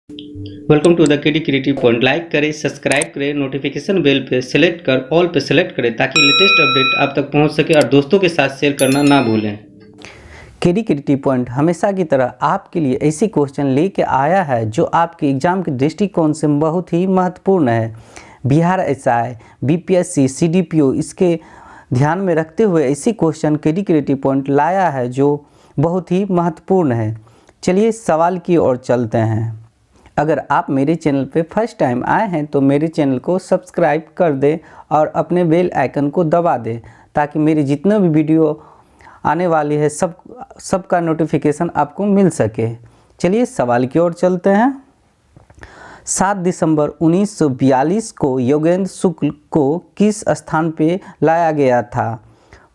Welcome to the KD creative point. Like करें, subscribe करें, notification bell पे select कर ऑल पे सेलेक्ट करें ताकि लेटेस्ट अपडेट आप तक पहुंच सके और दोस्तों के साथ शेयर करना ना भूलें। केडी क्रिएटिव पॉइंट हमेशा की तरह आपके लिए ऐसी क्वेश्चन लेके आया है जो आपके एग्जाम के दृष्टिकोण से बहुत ही महत्वपूर्ण है। बिहार एसआई, बीपीएससी, सीडीपीओ इसके ध्यान में रखते हुए ऐसी क्वेश्चन केडी क्रिएटिव पॉइंट लाया है जो बहुत ही महत्वपूर्ण है। चलिए सवाल की ओर चलते हैं। अगर आप मेरे चैनल पे फर्स्ट टाइम आए हैं तो मेरे चैनल को सब्सक्राइब कर दें और अपने बेल आइकन को दबा दें ताकि मेरी जितना भी वीडियो आने वाली है सबका नोटिफिकेशन आपको मिल सके। चलिए सवाल की ओर चलते हैं। 7 दिसंबर 1942 को योगेंद्र शुक्ल को किस स्थान पे लाया गया था?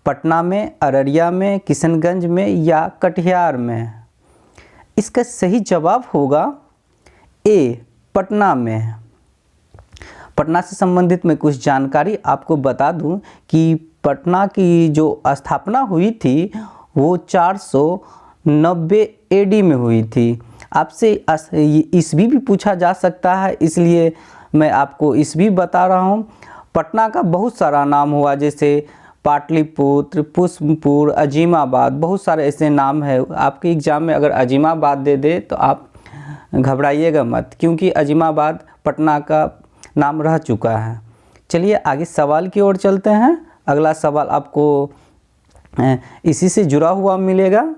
पटना में, अररिया में, किशनगंज में या कटिहार में? इसका सही जवाब होगा ए, पटना में। पटना से संबंधित मैं कुछ जानकारी आपको बता दूं कि पटना की जो स्थापना हुई थी वो 490 एडी में हुई थी। आपसे ईस्वी भी पूछा जा सकता है, इसलिए मैं आपको ईस्वी बता रहा हूँ। पटना का बहुत सारा नाम हुआ, जैसे पाटलिपुत्र, पुष्पपुर, अजीमाबाद, बहुत सारे ऐसे नाम है। आपके एग्ज़ाम में अगर अजीमाबाद दे दे तो आप घबराइएगा मत, क्योंकि अजीमाबाद पटना का नाम रह चुका है। चलिए आगे सवाल की ओर चलते हैं। अगला सवाल आपको इसी से जुड़ा हुआ मिलेगा।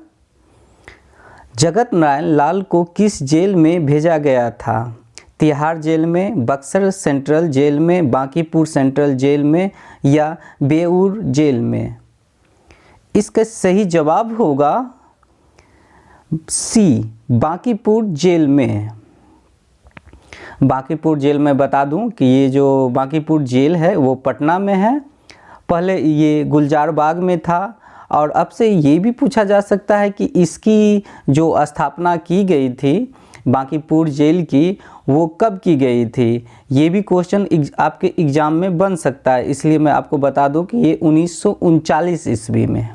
जगत नारायण लाल को किस जेल में भेजा गया था? तिहाड़ जेल में, बक्सर सेंट्रल जेल में, बांकीपुर सेंट्रल जेल में या बेऊर जेल में? इसका सही जवाब होगा सी, बांकीपुर जेल में। बांकीपुर जेल में बता दूं कि ये जो बांकीपुर जेल है वो पटना में है। पहले ये गुलजार बाग में था और अब से ये भी पूछा जा सकता है कि इसकी जो स्थापना की गई थी बांकीपुर जेल की, वो कब की गई थी? ये भी क्वेश्चन आपके एग्ज़ाम में बन सकता है, इसलिए मैं आपको बता दूं कि ये 1939 ईस्वी में।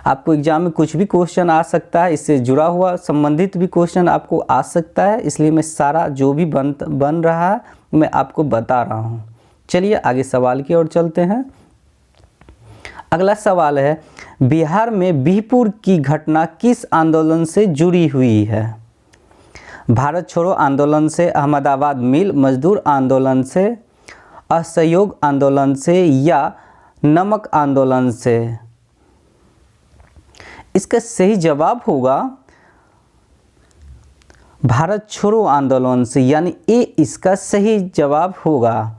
आपको एग्जाम में कुछ भी क्वेश्चन आ सकता है, इससे जुड़ा हुआ संबंधित भी क्वेश्चन आपको आ सकता है, इसलिए मैं सारा जो भी बन रहा है मैं आपको बता रहा हूँ। चलिए आगे सवाल की ओर चलते हैं। अगला सवाल है, बिहार में बिहपुर की घटना किस आंदोलन से जुड़ी हुई है? भारत छोड़ो आंदोलन से, अहमदाबाद मिल मजदूर आंदोलन से, असहयोग आंदोलन से या नमक आंदोलन से? इसका सही जवाब होगा भारत छोड़ो आंदोलन से, यानी ए इसका सही जवाब होगा।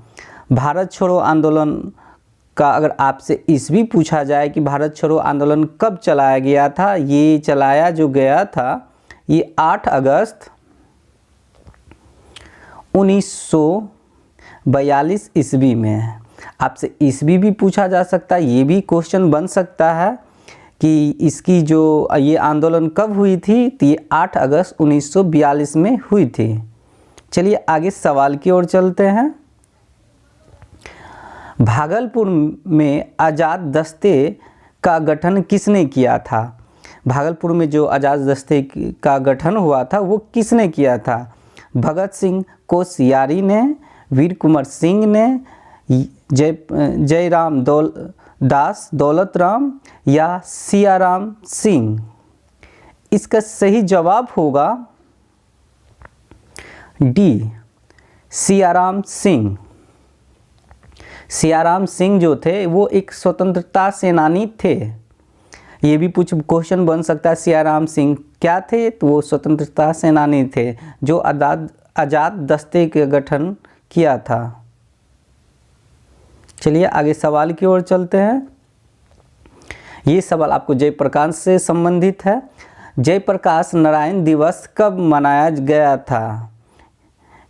भारत छोड़ो आंदोलन का अगर आपसे ईस्वी पूछा जाए कि भारत छोड़ो आंदोलन कब चलाया गया था, ये चलाया जो गया था ये 8 अगस्त 1942 ईस्वी में। आपसे ईस्वी भी पूछा जा सकता है, ये भी क्वेश्चन बन सकता है कि इसकी जो ये आंदोलन कब हुई थी, तो ये 8 अगस्त 1942 में हुई थी। चलिए आगे सवाल की ओर चलते हैं। भागलपुर में आज़ाद दस्ते का गठन किसने किया था? भागलपुर में जो आज़ाद दस्ते का गठन हुआ था वो किसने किया था? भगत सिंह कोश्यारी ने, वीर कुंवर सिंह ने, जयराम दास दौलत राम या सियाराम सिंह? इसका सही जवाब होगा डी, सियाराम सिंह। सियाराम सिंह जो थे वो एक स्वतंत्रता सेनानी थे। ये भी कुछ क्वेश्चन बन सकता है, सियाराम सिंह क्या थे? तो वो स्वतंत्रता सेनानी थे जो आज़ाद दस्ते का गठन किया था। चलिए आगे सवाल की ओर चलते हैं। ये सवाल आपको जयप्रकाश से संबंधित है। जयप्रकाश नारायण दिवस कब मनाया गया था?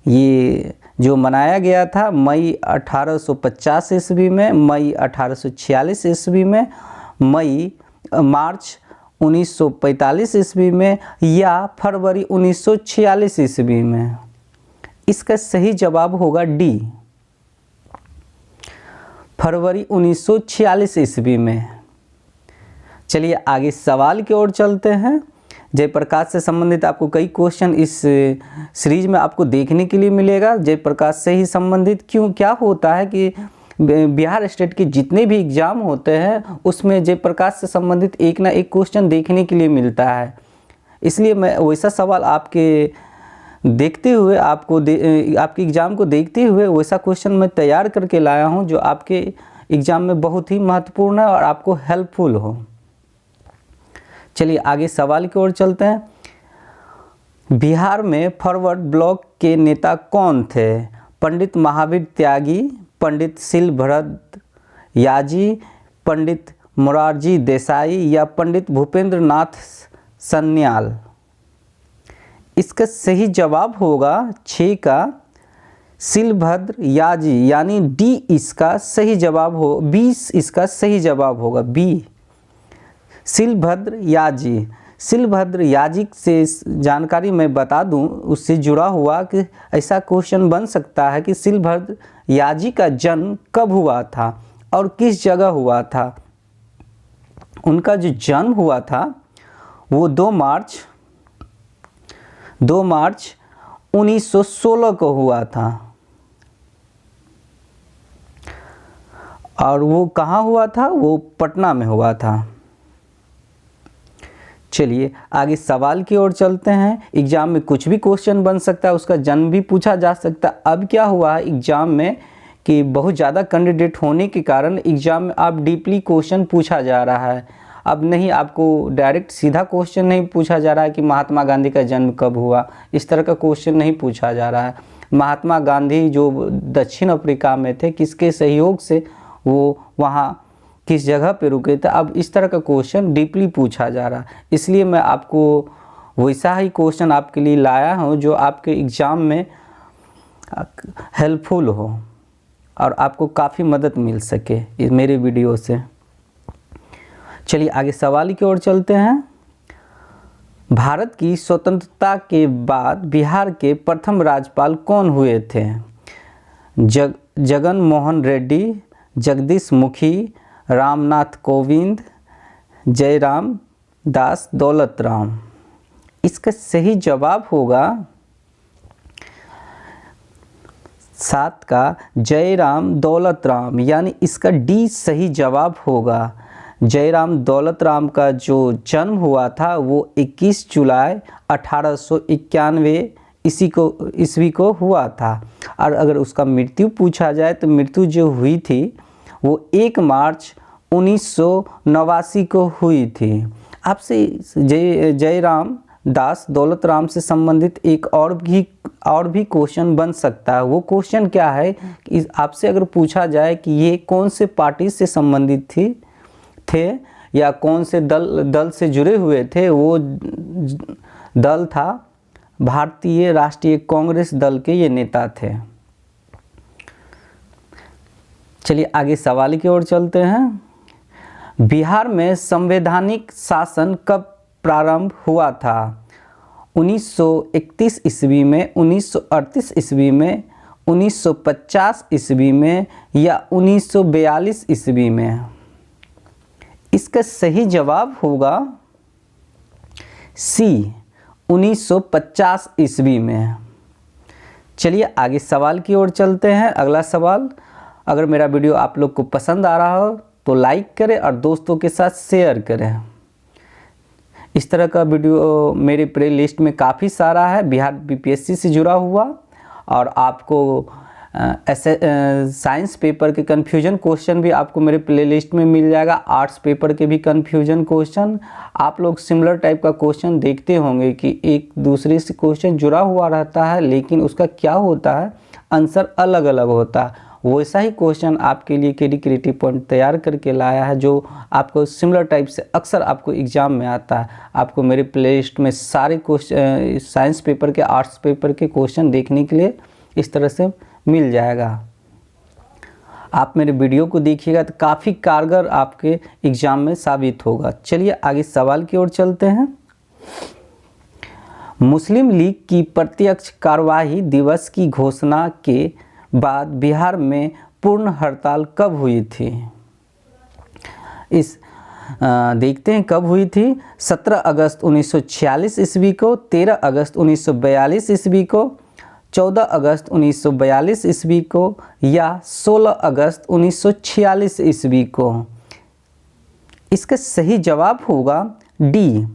ये जो मनाया गया था मई 1850 ईस्वी में, मई 1846 ईस्वी में, मार्च 1945 ईस्वी में या फरवरी 1946 ईस्वी में? इसका सही जवाब होगा डी, फरवरी 1946 ईस्वी में। चलिए आगे सवाल की ओर चलते हैं। जयप्रकाश से संबंधित आपको कई क्वेश्चन इस सीरीज में आपको देखने के लिए मिलेगा। जयप्रकाश से ही संबंधित क्या होता है कि बिहार स्टेट के जितने भी एग्ज़ाम होते हैं उसमें जयप्रकाश से संबंधित एक ना एक क्वेश्चन देखने के लिए मिलता है। इसलिए मैं वैसा सवाल आपके देखते हुए आपके एग्ज़ाम को देखते हुए वैसा क्वेश्चन मैं तैयार करके लाया हूं जो आपके एग्ज़ाम में बहुत ही महत्वपूर्ण है और आपको हेल्पफुल हो। चलिए आगे सवाल की ओर चलते हैं। बिहार में फॉरवर्ड ब्लॉक के नेता कौन थे? पंडित महावीर त्यागी, पंडित शिलभरत याजी, पंडित मोरारजी देसाई या पंडित भूपेंद्र नाथ सन्याल? इसका सही जवाब होगा 6 का शिलभद्र याजी, यानी डी इसका सही जवाब हो, 20 इसका सही जवाब होगा, बी शिलभद्र याजी। शिलभद्र याजी से जानकारी मैं बता दूं, उससे जुड़ा हुआ कि ऐसा क्वेश्चन बन सकता है कि शिलभद्र याजी का जन्म कब हुआ था और किस जगह हुआ था। उनका जो जन्म हुआ था वो 2 मार्च 1916 को हुआ था। और वो कहाँ हुआ था? वो पटना में हुआ था। चलिए आगे सवाल की ओर चलते हैं। एग्ज़ाम में कुछ भी क्वेश्चन बन सकता है, उसका जन्म भी पूछा जा सकता है। अब क्या हुआ है एग्ज़ाम में कि बहुत ज़्यादा कैंडिडेट होने के कारण एग्ज़ाम में अब डीपली क्वेश्चन पूछा जा रहा है। अब नहीं, आपको डायरेक्ट सीधा क्वेश्चन नहीं पूछा जा रहा है कि महात्मा गांधी का जन्म कब हुआ, इस तरह का क्वेश्चन नहीं पूछा जा रहा है। महात्मा गांधी जो दक्षिण अफ्रीका में थे, किसके सहयोग से वो वहाँ किस जगह पे रुके थे, अब इस तरह का क्वेश्चन डीपली पूछा जा रहा है। इसलिए मैं आपको वैसा ही क्वेश्चन आपके लिए लाया हूँ जो आपके एग्ज़ाम में हेल्पफुल हो और आपको काफ़ी मदद मिल सके इस मेरे वीडियो से। चलिए आगे सवाल की ओर चलते हैं। भारत की स्वतंत्रता के बाद बिहार के प्रथम राज्यपाल कौन हुए थे? जगन मोहन रेड्डी, जगदीश मुखी, रामनाथ कोविंद, जयराम दास दौलत राम? इसका सही जवाब होगा 7 का जयराम दौलत राम, यानी इसका डी सही जवाब होगा। जयराम दौलत राम का जो जन्म हुआ था वो 21 जुलाई 1891 ईस्वी को हुआ था। और अगर उसका मृत्यु पूछा जाए तो मृत्यु जो हुई थी वो 1 मार्च 1989 को हुई थी। आपसे जयराम दास दौलत राम से संबंधित एक और भी क्वेश्चन बन सकता है। वो क्वेश्चन क्या है कि आपसे अगर पूछा जाए कि ये कौन से पार्टी से संबंधित थे या कौन से दल से जुड़े हुए थे, वो दल था भारतीय राष्ट्रीय कांग्रेस दल के ये नेता थे। चलिए आगे सवाल की ओर चलते हैं। बिहार में संवैधानिक शासन कब प्रारंभ हुआ था? 1931 ईस्वी में, 1938 ईस्वी में, 1950 ईस्वी में या 1942 ईस्वी में? इसका सही जवाब होगा सी 1950 ईस्वी में। चलिए आगे सवाल की ओर चलते हैं। अगला सवाल, अगर मेरा वीडियो आप लोग को पसंद आ रहा हो तो लाइक करें और दोस्तों के साथ शेयर करें। इस तरह का वीडियो मेरे प्ले लिस्ट में काफ़ी सारा है बिहार बीपीएससी से जुड़ा हुआ, और आपको ऐसे साइंस पेपर के कन्फ्यूजन क्वेश्चन भी आपको मेरे प्ले लिस्ट में मिल जाएगा। आर्ट्स पेपर के भी कन्फ्यूजन क्वेश्चन, आप लोग सिमिलर टाइप का क्वेश्चन देखते होंगे कि एक दूसरे से क्वेश्चन जुड़ा हुआ रहता है लेकिन उसका क्या होता है, आंसर अलग अलग होता है। वैसा ही क्वेश्चन आपके लिए केडी क्रिएटिव पॉइंट तैयार करके लाया है जो आपको सिमिलर टाइप से अक्सर आपको एग्ज़ाम में आता है। आपको मेरे प्लेलिस्ट में सारे क्वेश्चन साइंस पेपर के, आर्ट्स पेपर के क्वेश्चन देखने के लिए इस तरह से मिल जाएगा। आप मेरे वीडियो को देखिएगा तो काफ़ी कारगर आपके एग्ज़ाम में साबित होगा। चलिए आगे सवाल की ओर चलते हैं। मुस्लिम लीग की प्रत्यक्ष कार्यवाही दिवस की घोषणा के बाद बिहार में पूर्ण हड़ताल कब हुई थी? देखते हैं कब हुई थी। 17 अगस्त 1946 ईस्वी को, 13 अगस्त 1942 ईस्वी को, 14 अगस्त 1942 ईस्वी को या 16 अगस्त 1946 ईस्वी को। इसका सही जवाब होगा डी,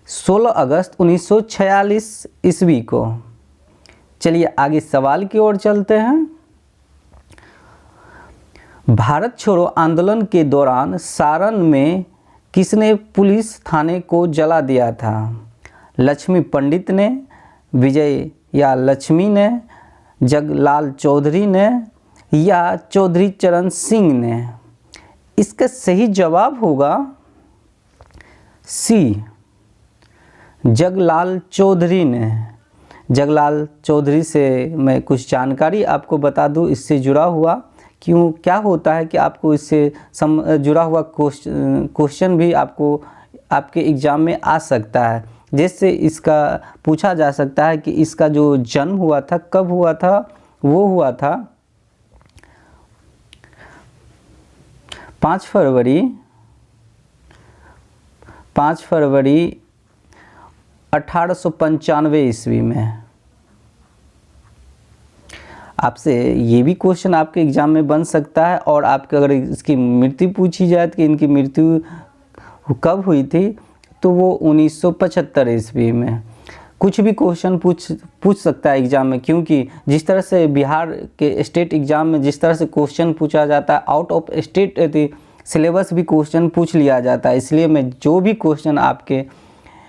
16 अगस्त 1946 ईस्वी को। चलिए आगे सवाल की ओर चलते हैं। भारत छोड़ो आंदोलन के दौरान सारण में किसने पुलिस थाने को जला दिया था? लक्ष्मी पंडित ने, विजय या लक्ष्मी ने, जगलाल चौधरी ने या चौधरी चरण सिंह ने? इसका सही जवाब होगा सी, जगलाल चौधरी ने। जगलाल चौधरी से मैं कुछ जानकारी आपको बता दूं इससे जुड़ा हुआ। क्यों, क्या होता है कि आपको इससे जुड़ा हुआ क्वेश्चन भी आपको आपके एग्ज़ाम में आ सकता है, जिससे इसका पूछा जा सकता है कि इसका जो जन्म हुआ था कब हुआ था। वो हुआ था 5 फरवरी 1895 ईस्वी में। आपसे ये भी क्वेश्चन आपके एग्ज़ाम में बन सकता है। और आपके अगर इसकी मृत्यु पूछी जाए कि इनकी मृत्यु कब हुई थी, तो वो 1975 ईस्वी में। कुछ भी क्वेश्चन पूछ सकता है एग्ज़ाम में, क्योंकि जिस तरह से बिहार के स्टेट एग्ज़ाम में जिस तरह से क्वेश्चन पूछा जाता है, आउट ऑफ स्टेट सिलेबस भी क्वेश्चन पूछ लिया जाता है। इसलिए मैं जो भी क्वेश्चन आपके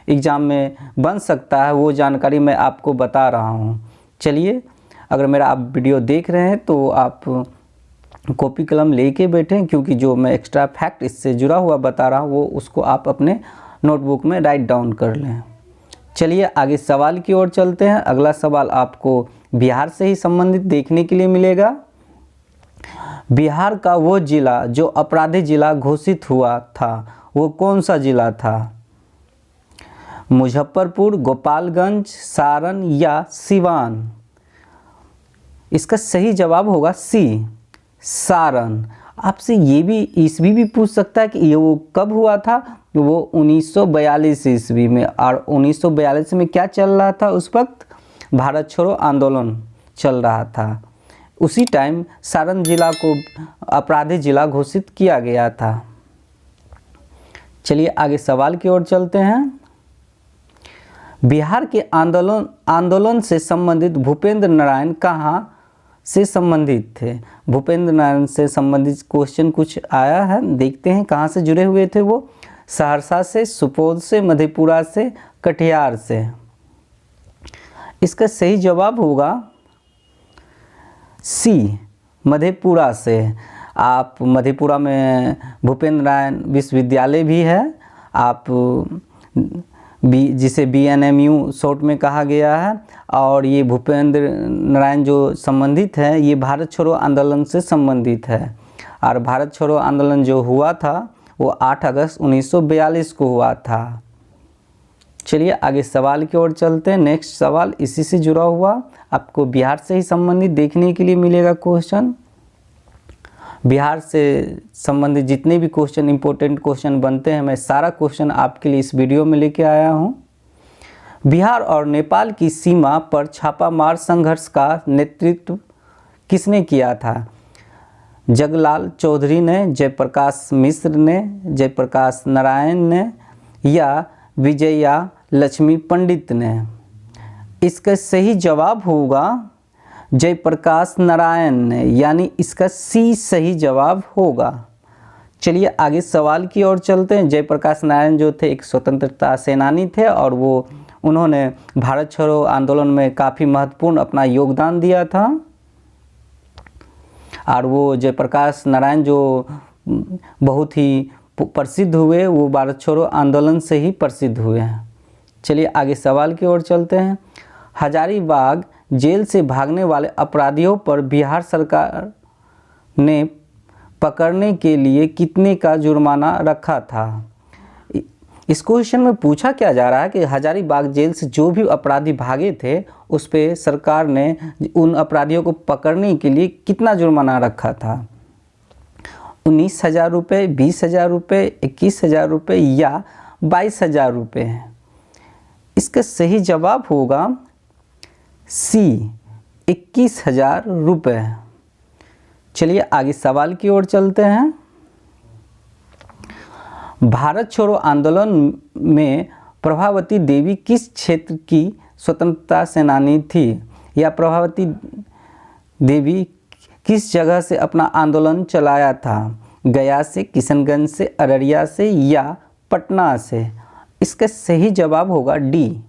एग्ज़ाम में बन सकता है वो जानकारी मैं आपको बता रहा हूँ। चलिए, अगर मेरा आप वीडियो देख रहे हैं तो आप कॉपी कलम लेके बैठें, क्योंकि जो मैं एक्स्ट्रा फैक्ट इससे जुड़ा हुआ बता रहा हूँ वो उसको आप अपने नोटबुक में राइट डाउन कर लें। चलिए आगे सवाल की ओर चलते हैं। अगला सवाल आपको बिहार से ही संबंधित देखने के लिए मिलेगा। बिहार का वो जिला जो अपराधी जिला घोषित हुआ था वो कौन सा जिला था? मुजफ्फरपुर, गोपालगंज, सारण या सिवान? इसका सही जवाब होगा सी, सारण। आपसे ये भी ईस्वी भी पूछ सकता है कि ये वो कब हुआ था। वो 1942 ईस्वी में। और 1942 में क्या चल रहा था उस वक्त? भारत छोड़ो आंदोलन चल रहा था। उसी टाइम सारण जिला को अपराधी जिला घोषित किया गया था। चलिए आगे सवाल की ओर चलते हैं। बिहार के आंदोलन से संबंधित भूपेंद्र नारायण कहाँ से संबंधित थे? भूपेंद्र नारायण से संबंधित क्वेश्चन कुछ आया है, देखते हैं कहाँ से जुड़े हुए थे वो। सहरसा से, सुपौल से, मधेपुरा से, कटिहार से? इसका सही जवाब होगा सी, मधेपुरा से। आप मधेपुरा में भूपेंद्र नारायण विश्वविद्यालय भी है, आप जिसे BNMU शॉर्ट में कहा गया है। और ये भूपेंद्र नारायण जो संबंधित है ये भारत छोड़ो आंदोलन से संबंधित है। और भारत छोड़ो आंदोलन जो हुआ था वो 8 अगस्त 1942 को हुआ था। चलिए आगे सवाल की ओर चलते हैं। नेक्स्ट सवाल इसी से जुड़ा हुआ आपको बिहार से ही संबंधित देखने के लिए मिलेगा क्वेश्चन। बिहार से संबंधित जितने भी क्वेश्चन इंपॉर्टेंट क्वेश्चन बनते हैं मैं सारा क्वेश्चन आपके लिए इस वीडियो में लेके आया हूँ। बिहार और नेपाल की सीमा पर छापामार संघर्ष का नेतृत्व किसने किया था? जगलाल चौधरी ने, जयप्रकाश मिश्र ने, जयप्रकाश नारायण ने या विजया लक्ष्मी पंडित ने? इसका सही जवाब होगा जयप्रकाश नारायण ने, यानी इसका सी सही जवाब होगा। चलिए आगे सवाल की ओर चलते हैं। जयप्रकाश नारायण जो थे एक स्वतंत्रता सेनानी थे और उन्होंने भारत छोड़ो आंदोलन में काफ़ी महत्वपूर्ण अपना योगदान दिया था। और वो जयप्रकाश नारायण जो बहुत ही प्रसिद्ध हुए वो भारत छोड़ो आंदोलन से ही प्रसिद्ध हुए हैं। चलिए आगे सवाल की ओर चलते हैं। हजारीबाग जेल से भागने वाले अपराधियों पर बिहार सरकार ने पकड़ने के लिए कितने का जुर्माना रखा था? इस क्वेश्चन में पूछा क्या जा रहा है कि हजारीबाग जेल से जो भी अपराधी भागे थे उस पे सरकार ने उन अपराधियों को पकड़ने के लिए कितना जुर्माना रखा था। 19,000 रुपये, 20,000 रुपये, 21,000 रुपये या 22,000 रुपये है। इसका सही जवाब होगा सी, 21,000 रुपये। चलिए आगे सवाल की ओर चलते हैं। भारत छोड़ो आंदोलन में प्रभावती देवी किस क्षेत्र की स्वतंत्रता सेनानी थी, या प्रभावती देवी किस जगह से अपना आंदोलन चलाया था? गया से, किशनगंज से, अररिया से या पटना से? इसका सही जवाब होगा डी,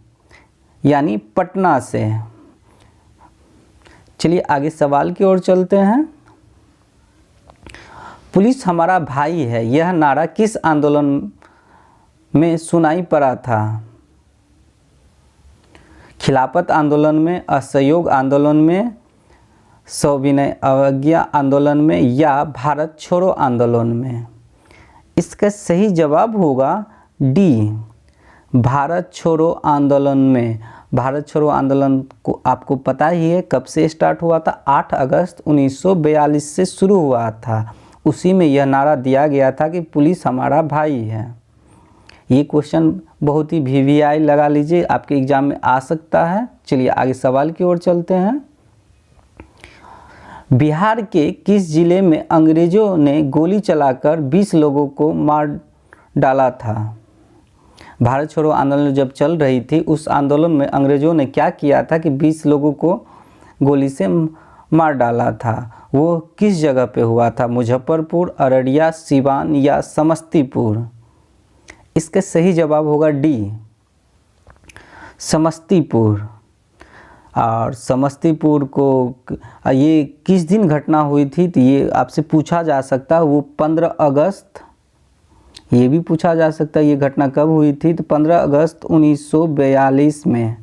यानी पटना से। चलिए आगे सवाल की ओर चलते हैं। पुलिस हमारा भाई है, यह नारा किस आंदोलन में सुनाई पड़ा था? खिलाफत आंदोलन में, असहयोग आंदोलन में, सविनय अवज्ञा आंदोलन में या भारत छोड़ो आंदोलन में? इसका सही जवाब होगा डी, भारत छोड़ो आंदोलन में। भारत छोड़ो आंदोलन को आपको पता ही है कब से स्टार्ट हुआ था? 8 अगस्त 1942 से शुरू हुआ था। उसी में यह नारा दिया गया था कि पुलिस हमारा भाई है। ये क्वेश्चन बहुत ही VVI लगा लीजिए, आपके एग्जाम में आ सकता है। चलिए आगे सवाल की ओर चलते हैं। बिहार के किस जिले में अंग्रेजों ने गोली चलाकर 20 लोगों को मार डाला था? भारत छोड़ो आंदोलन जब चल रही थी, उस आंदोलन में अंग्रेजों ने क्या किया था कि 20 लोगों को गोली से मार डाला था। वो किस जगह पे हुआ था? मुजफ्फरपुर, अररिया, सिवान या समस्तीपुर? इसका सही जवाब होगा डी, समस्तीपुर। और समस्तीपुर को ये किस दिन घटना हुई थी, तो ये आपसे पूछा जा सकता है। वो 15 अगस्त, ये भी पूछा जा सकता है ये घटना कब हुई थी, तो 15 अगस्त 1942 में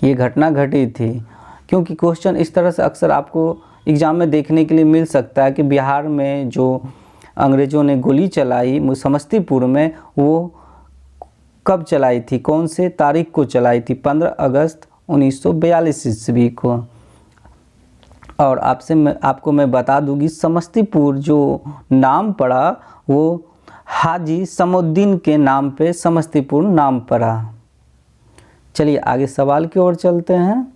ये घटना घटी थी। क्योंकि क्वेश्चन इस तरह से अक्सर आपको एग्ज़ाम में देखने के लिए मिल सकता है कि बिहार में जो अंग्रेज़ों ने गोली चलाई समस्तीपुर में, वो कब चलाई थी, कौन से तारीख को चलाई थी? 15 अगस्त 1942 ईस्वी को। और आपको मैं बता दूंगी, समस्तीपुर जो नाम पड़ा वो हाजी समउद्दीन के नाम पे समस्तीपुर नाम पड़ा। चलिए आगे सवाल की ओर चलते हैं।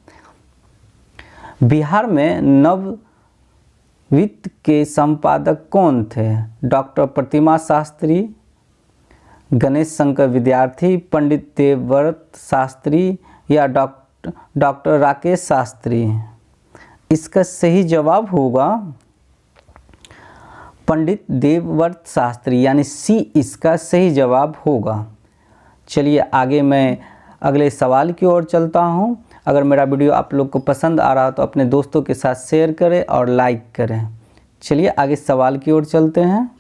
बिहार में नववित्त के संपादक कौन थे? डॉक्टर प्रतिमा शास्त्री, गणेश शंकर विद्यार्थी, पंडित देवव्रत शास्त्री या डॉक्टर राकेश शास्त्री? इसका सही जवाब होगा पंडित देवव्रत शास्त्री, यानी सी इसका सही जवाब होगा। चलिए आगे मैं अगले सवाल की ओर चलता हूँ। अगर मेरा वीडियो आप लोग को पसंद आ रहा तो अपने दोस्तों के साथ शेयर करें और लाइक करें। चलिए आगे सवाल की ओर चलते हैं।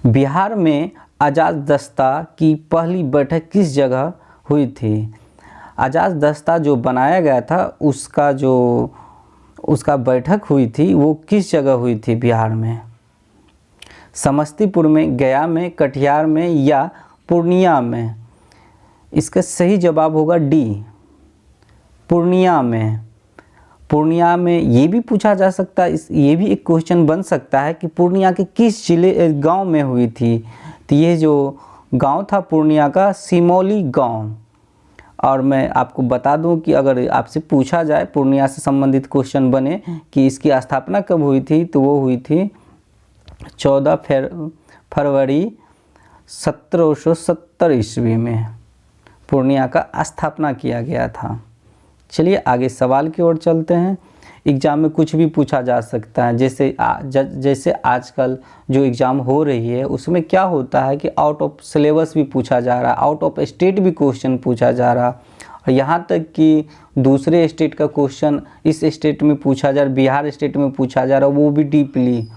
बिहार में आज़ाद दस्ता की पहली बैठक किस जगह हुई थी? आज़ाद दस्ता जो बनाया गया था उसका बैठक हुई थी, वो किस जगह हुई थी बिहार में? समस्तीपुर में, गया में, कटिहार में या पूर्णिया में? इसका सही जवाब होगा डी, पूर्णिया में। पूर्णिया में ये भी पूछा जा सकता है, ये भी एक क्वेश्चन बन सकता है कि पूर्णिया के किस गांव में हुई थी? तो ये जो गांव था पूर्णिया का, सिमौली गांव। और मैं आपको बता दूं कि अगर आपसे पूछा जाए, पूर्णिया से संबंधित क्वेश्चन बने कि इसकी स्थापना कब हुई थी, तो वो हुई थी 14 फरवरी 1770 ईस्वी में पूर्णिया का स्थापना किया गया था। चलिए आगे सवाल की ओर चलते हैं। एग्ज़ाम में कुछ भी पूछा जा सकता है, जैसे आजकल जो एग्ज़ाम हो रही है उसमें क्या होता है कि आउट ऑफ सिलेबस भी पूछा जा रहा है, आउट ऑफ स्टेट भी क्वेश्चन पूछा जा रहा, और यहाँ तक कि दूसरे स्टेट का क्वेश्चन इस स्टेट में पूछा जा रहा, बिहार स्टेट में पूछा जा रहा, वो भी डीपली।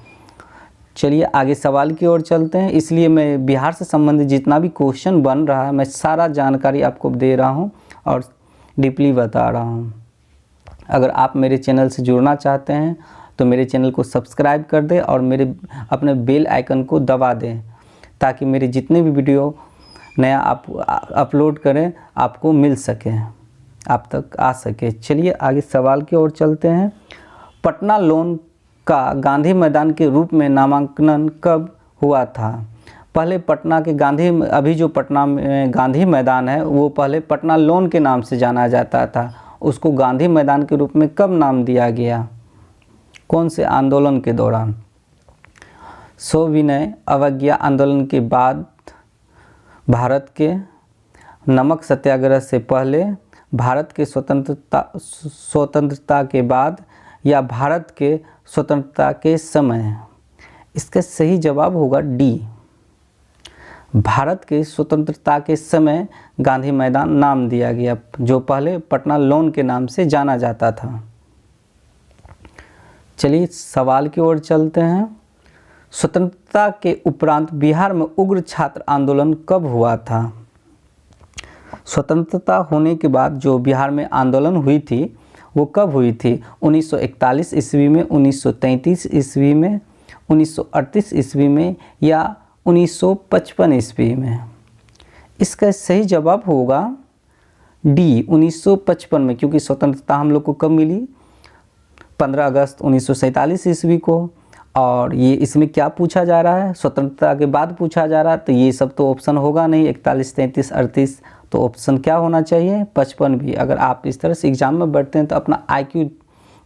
चलिए आगे सवाल की ओर चलते हैं। इसलिए मैं बिहार से संबंधित जितना भी क्वेश्चन बन रहा है, मैं सारा जानकारी आपको दे रहा हूँ और डीपली बता रहा हूँ। अगर आप मेरे चैनल से जुड़ना चाहते हैं तो मेरे चैनल को सब्सक्राइब कर दें और अपने बेल आइकन को दबा दें, ताकि मेरे जितने भी वीडियो नया आप अपलोड करें आपको मिल सके, आप तक आ सके। चलिए आगे सवाल की ओर चलते हैं। पटना लोन का गांधी मैदान के रूप में नामांकन कब हुआ था? पहले पटना के गांधी, अभी जो पटना में गांधी मैदान है वो पहले पटना लोन के नाम से जाना जाता था, उसको गांधी मैदान के रूप में कब नाम दिया गया? कौन से आंदोलन के दौरान? सविनय अवज्ञा आंदोलन के बाद, भारत के नमक सत्याग्रह से पहले, भारत के स्वतंत्रता के बाद या भारत के स्वतंत्रता के समय? इसका सही जवाब होगा डी, भारत के स्वतंत्रता के समय गांधी मैदान नाम दिया गया, जो पहले पटना लोन के नाम से जाना जाता था। चलिए सवाल की ओर चलते हैं। स्वतंत्रता के उपरांत बिहार में उग्र छात्र आंदोलन कब हुआ था? स्वतंत्रता होने के बाद जो बिहार में आंदोलन हुई थी वो कब हुई थी? 1941 ईस्वी में, 1933 ईस्वी में, 1938 ईस्वी में या 1955 ईस्वी में? इसका सही जवाब होगा डी, 1955 में, क्योंकि स्वतंत्रता हम लोग को कब मिली? 15 अगस्त 1947 ईस्वी को। और ये इसमें क्या पूछा जा रहा है? स्वतंत्रता के बाद पूछा जा रहा है, तो ये सब तो ऑप्शन होगा नहीं, 41, 33, 38, तो ऑप्शन क्या होना चाहिए? 55 भी। अगर आप इस तरह से एग्जाम में बैठते हैं तो अपना IQ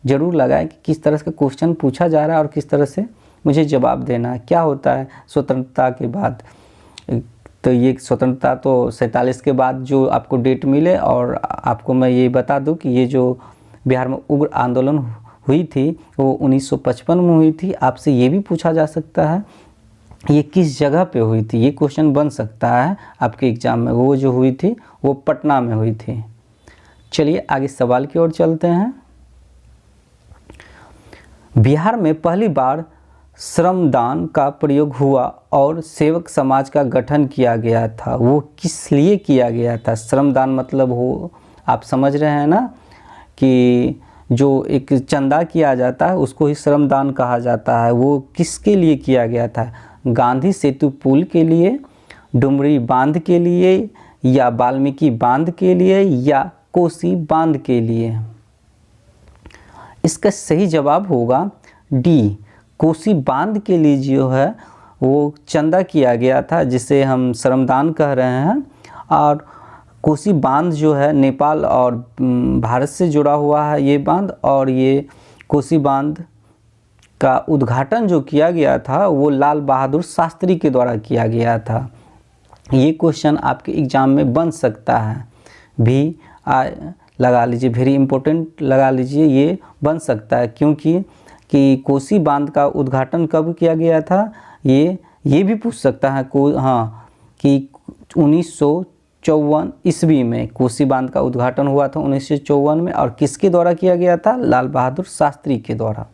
जरूर लगाएं कि किस तरह का क्वेश्चन पूछा जा रहा है और किस तरह से मुझे जवाब देना है। क्या होता है स्वतंत्रता के बाद? तो ये स्वतंत्रता तो 47 के बाद जो आपको डेट मिले, और आपको मैं ये बता दूं कि ये जो बिहार में उग्र आंदोलन हुई थी वो 1955 में हुई थी। आपसे ये भी पूछा जा सकता है ये किस जगह पे हुई थी, ये क्वेश्चन बन सकता है आपके एग्जाम में। वो जो हुई थी वो पटना में हुई थी। चलिए आगे सवाल की ओर चलते हैं। बिहार में पहली बार श्रमदान का प्रयोग हुआ और सेवक समाज का गठन किया गया था, वो किस लिए किया गया था? श्रमदान मतलब हो, आप समझ रहे हैं ना, कि जो एक चंदा किया जाता है उसको ही श्रमदान कहा जाता है। वो किसके लिए किया गया था? गांधी सेतु पुल के लिए, डुमरी बांध के लिए, या वाल्मीकि बांध के लिए, या कोसी बांध के लिए? इसका सही जवाब होगा डी, कोसी बांध के लिए जो है वो चंदा किया गया था, जिसे हम श्रमदान कह रहे हैं। और कोसी बांध जो है नेपाल और भारत से जुड़ा हुआ है ये बांध, और ये कोसी बांध का उद्घाटन जो किया गया था वो लाल बहादुर शास्त्री के द्वारा किया गया था। ये क्वेश्चन आपके एग्जाम में बन सकता है भी, लगा लीजिए, वेरी इम्पोर्टेंट लगा लीजिए, ये बन सकता है, क्योंकि कि कोसी बांध का उद्घाटन कब किया गया था, ये भी पूछ सकता है कि 1954 ईस्वी में कोसी बांध का उद्घाटन हुआ था 1954 में, और किसके द्वारा किया गया था? लाल बहादुर शास्त्री के द्वारा।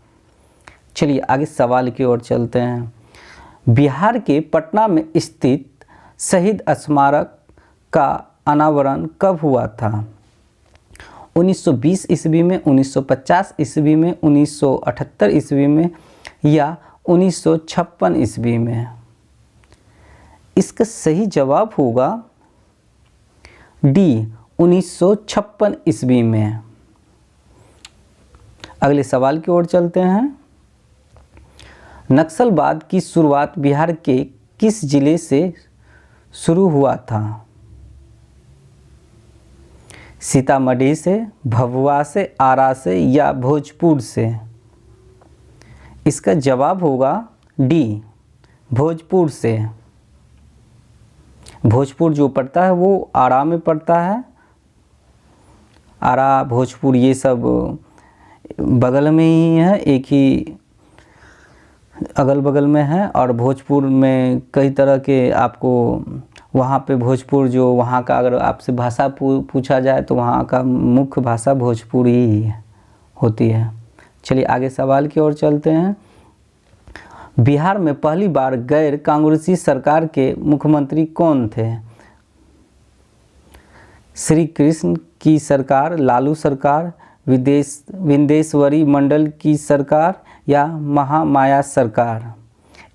चलिए आगे सवाल की ओर चलते हैं। बिहार के पटना में स्थित शहीद स्मारक का अनावरण कब हुआ था? 1920 ईस्वी में, 1950 ईस्वी में, 1978 ईस्वी में, या 1956 ईस्वी में? इसका सही जवाब होगा डी, 1956 ईस्वी में। अगले सवाल की ओर चलते हैं। नक्सलवाद की शुरुआत बिहार के किस जिले से शुरू हुआ था? सीतामढ़ी से, भभुआ से, आरा से, या भोजपुर से? इसका जवाब होगा डी, भोजपुर से। भोजपुर जो पड़ता है वो आरा में पड़ता है। आरा, भोजपुर ये सब बगल में ही है, एक ही अगल बगल में है। और भोजपुर में कई तरह के आपको वहाँ पे भोजपुर जो वहाँ का, अगर आपसे भाषा पूछा जाए तो वहाँ का मुख्य भाषा भोजपुरी ही होती है। चलिए आगे सवाल की ओर चलते हैं। बिहार में पहली बार गैर कांग्रेसी सरकार के मुख्यमंत्री कौन थे? श्री कृष्ण की सरकार, लालू सरकार, विंदेश्वरी मंडल की सरकार, या महामाया सरकार?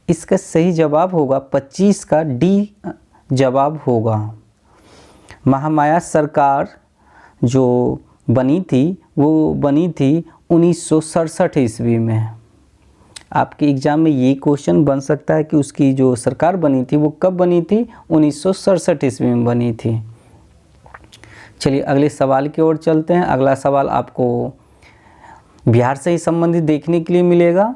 इसका सही जवाब होगा 25 का डी जवाब होगा। महामाया सरकार जो बनी थी वो बनी थी 1967 ईस्वी में। आपके एग्ज़ाम में ये क्वेश्चन बन सकता है कि उसकी जो सरकार बनी थी वो कब बनी थी, 1967 ईस्वी में बनी थी। चलिए अगले सवाल की ओर चलते हैं। अगला सवाल आपको बिहार से ही संबंधित देखने के लिए मिलेगा।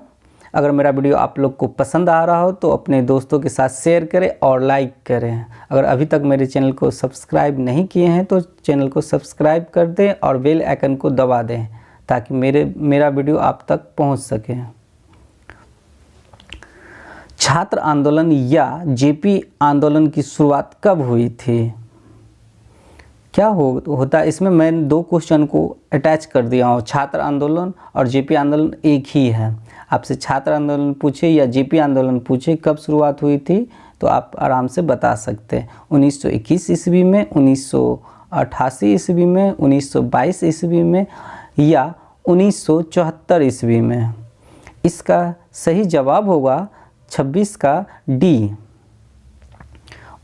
अगर मेरा वीडियो आप लोग को पसंद आ रहा हो तो अपने दोस्तों के साथ शेयर करें और लाइक करें। अगर अभी तक मेरे चैनल को सब्सक्राइब नहीं किए हैं तो चैनल को सब्सक्राइब कर दें और बेल आइकन को दबा दें ताकि मेरा वीडियो आप तक पहुंच सके। छात्र आंदोलन या जेपी आंदोलन की शुरुआत कब हुई थी? क्या होता है इसमें, मैं दो क्वेश्चन को अटैच कर दिया हूँ। छात्र आंदोलन और जेपी आंदोलन एक ही है। आपसे छात्र आंदोलन पूछे या जेपी आंदोलन पूछे कब शुरुआत हुई थी तो आप आराम से बता सकते हैं। 1921 ईस्वी में, 1988 ईस्वी में, 1922 ईस्वी में या 1974 ईस्वी में। इसका सही जवाब होगा 26 का डी,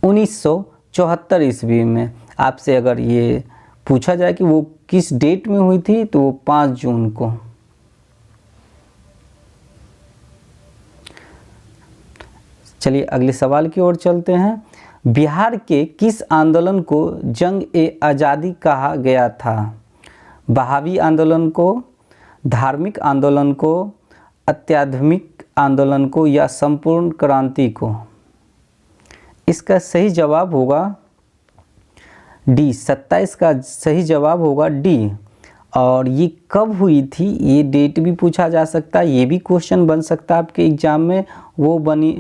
1974 ईस्वी में। आपसे अगर ये पूछा जाए कि वो किस डेट में हुई थी तो वो 5 जून को। चलिए अगले सवाल की ओर चलते हैं। बिहार के किस आंदोलन को जंग-ए-आज़ादी कहा गया था? बहावी आंदोलन को, धार्मिक आंदोलन को, अत्याधुनिक आंदोलन को या संपूर्ण क्रांति को? इसका सही जवाब होगा डी, 27 का सही जवाब होगा डी। और ये कब हुई थी ये डेट भी पूछा जा सकता है, ये भी क्वेश्चन बन सकता है आपके एग्जाम में। वो बनी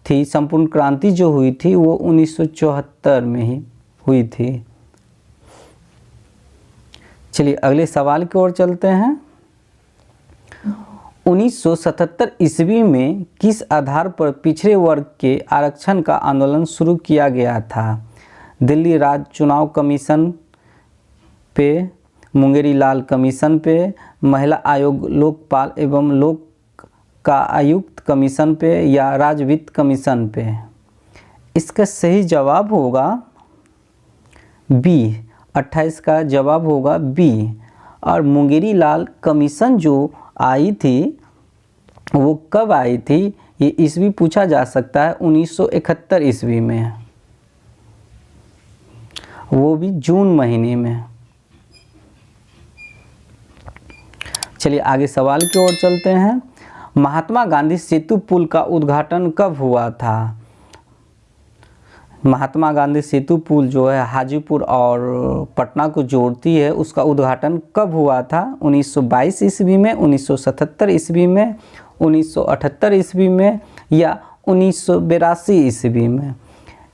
थी, संपूर्ण क्रांति जो हुई थी वो 1974 में ही हुई थी। चलिए अगले सवाल की ओर चलते हैं। 1977 ईस्वी में किस आधार पर पिछड़े वर्ग के आरक्षण का आंदोलन शुरू किया गया था? दिल्ली राज्य चुनाव कमीशन पे, मुंगेरी लाल कमीशन पे, महिला आयोग लोकपाल एवं लोक का आयुक्त कमीशन पे या राज्य वित्त कमीशन पे? इसका सही जवाब होगा बी, 28 का जवाब होगा बी। और मुंगेरी लाल कमीशन जो आई थी वो कब आई थी ये ईस्वी पूछा जा सकता है, 1971 ईस्वी में, वो भी जून महीने में। चलिए आगे सवाल की ओर चलते हैं। महात्मा गांधी सेतु पुल का उद्घाटन कब हुआ था? महात्मा गांधी सेतु पुल जो है हाजीपुर और पटना को जोड़ती है, उसका उद्घाटन कब हुआ था? 1922 ईस्वी में, 1977 ईस्वी में, 1978 ईस्वी में या 1982 ईस्वी में?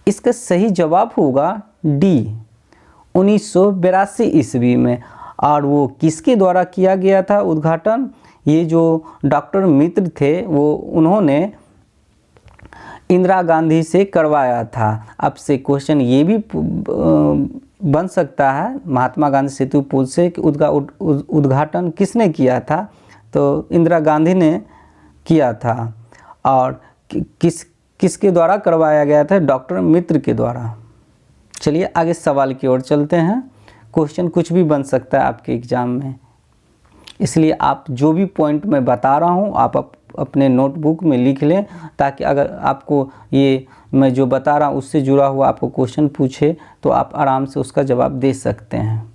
इसका सही जवाब होगा डी, 1982 ईस्वी में। और वो किसके द्वारा किया गया था उद्घाटन? ये जो डॉक्टर मित्र थे वो उन्होंने इंदिरा गांधी से करवाया था। आपसे क्वेश्चन ये भी बन सकता है महात्मा गांधी सेतु पुल से कि उद्घाटन किसने किया था? तो इंदिरा गांधी ने किया था। और किसके द्वारा करवाया गया था? डॉक्टर मित्र के द्वारा। चलिए आगे सवाल की ओर चलते हैं। क्वेश्चन कुछ भी बन सकता है आपके एग्ज़ाम में, इसलिए आप जो भी पॉइंट मैं बता रहा हूँ आप अपने नोटबुक में लिख लें, ताकि अगर आपको ये मैं जो बता रहा हूँ उससे जुड़ा हुआ आपको क्वेश्चन पूछे तो आप आराम से उसका जवाब दे सकते हैं।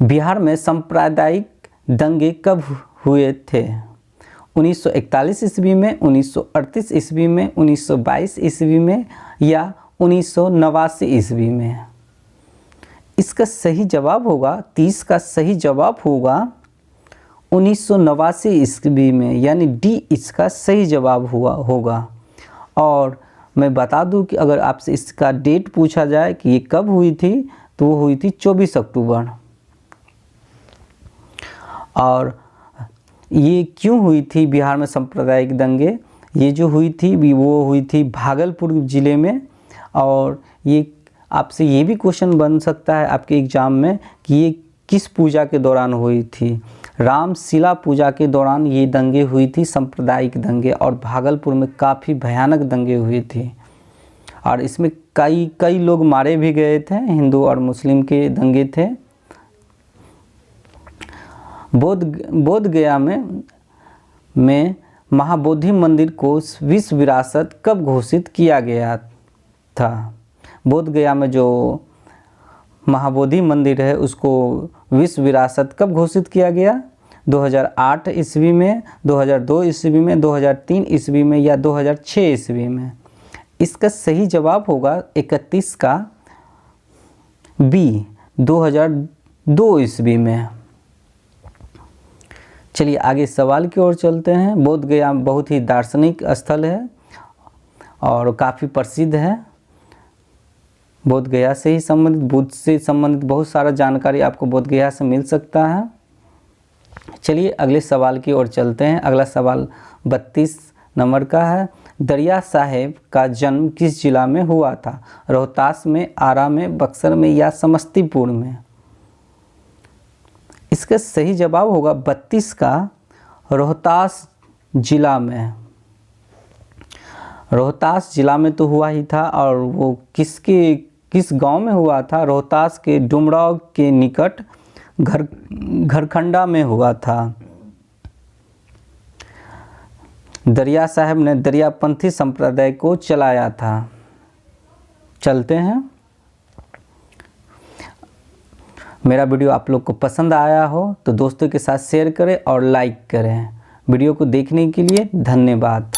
बिहार में सांप्रदायिक दंगे कब हुए थे? 1941 ईस्वी में, 1938 ईस्वी में, 1922 ईस्वी में या 1989 ईस्वी में? इसका सही जवाब होगा 30 का सही जवाब होगा 1989 ईस्वी में, यानी डी इसका सही जवाब होगा। और मैं बता दूं कि अगर आपसे इसका डेट पूछा जाए कि ये कब हुई थी तो वो हुई थी 24 अक्टूबर। और ये क्यों हुई थी बिहार में सांप्रदायिक दंगे? ये जो हुई थी वो हुई थी भागलपुर ज़िले में। और ये आपसे ये भी क्वेश्चन बन सकता है आपके एग्ज़ाम में कि ये किस पूजा के दौरान हुई थी? रामशिला पूजा के दौरान ये दंगे हुई थी, सांप्रदायिक दंगे। और भागलपुर में काफ़ी भयानक दंगे हुई थी और इसमें कई लोग मारे भी गए थे। हिंदू और मुस्लिम के दंगे थे। बोध गया में में महाबोधि मंदिर को विश्व विरासत कब घोषित किया गया था? बोध गया में जो महाबोधि मंदिर है उसको विश्व विरासत कब घोषित किया गया? 2008 ईस्वी में, 2002 ईस्वी में, 2003 ईस्वी में या 2006 ईस्वी में? इसका सही जवाब होगा 31 का बी, 2002 ईस्वी में। चलिए आगे सवाल की ओर चलते हैं। बोध गया बहुत ही दार्शनिक स्थल है और काफ़ी प्रसिद्ध है। बोध गया से ही संबंधित, बुद्ध से संबंधित बहुत सारा जानकारी आपको बोध गया से मिल सकता है। चलिए अगले सवाल की ओर चलते हैं। अगला सवाल 32 नंबर का है। दरिया साहेब का जन्म किस जिला में हुआ था? रोहतास में, आरा में, बक्सर में या समस्तीपुर में? इसका सही जवाब होगा 32 का रोहतास जिला में। रोहतास जिला में तो हुआ ही था और वो किस गांव में हुआ था? रोहतास के डुमराव के निकट घरखंडा में हुआ था। दरिया साहब ने दरियापंथी संप्रदाय को चलाया था। चलते हैं। मेरा वीडियो आप लोग को पसंद आया हो तो दोस्तों के साथ शेयर करें और लाइक करें। वीडियो को देखने के लिए धन्यवाद।